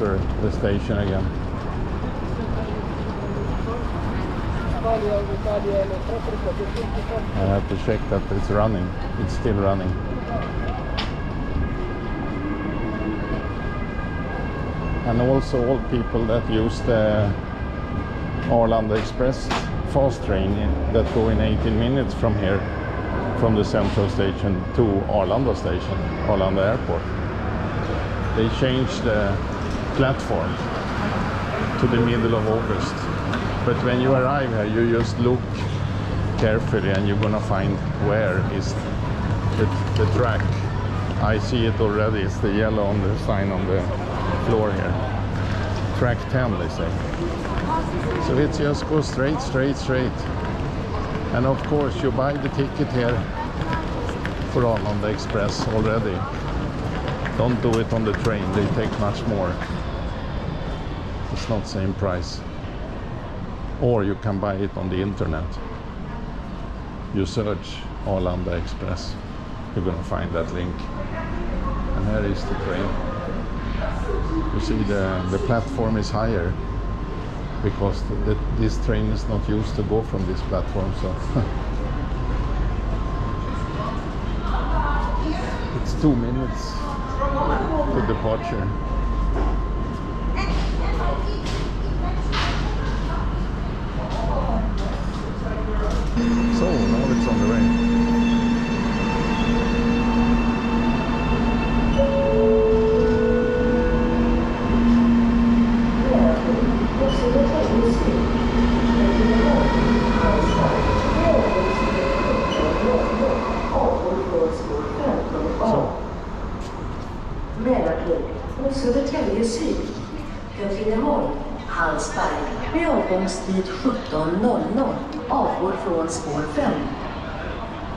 enter the station again. I have to check that it's running. It's still running. And also all people that use the Arlanda Express fast train that go in 18 minutes from here, from the Central station to Arlanda station, Arlanda Airport. They changed the platform to the middle of August. But when you arrive here, you just look carefully and you're gonna find where is the track. I see it already, it's the yellow on the sign on the floor here. Track 10, they say. So it just goes straight. And of course you buy the ticket here for Arlanda Express already. Don't do it on the train, they take much more. It's not same price. Or you can buy it on the internet. You search Arlanda Express, you're gonna find that link. And here is the train. You see the platform is higher because this train is not used to go from this platform, so it's 2 minutes to departure. So now it's on the way. Södertälje Syd, Katrineholm, Hallsberg med avgångstid 17.00 avgår från spår 5.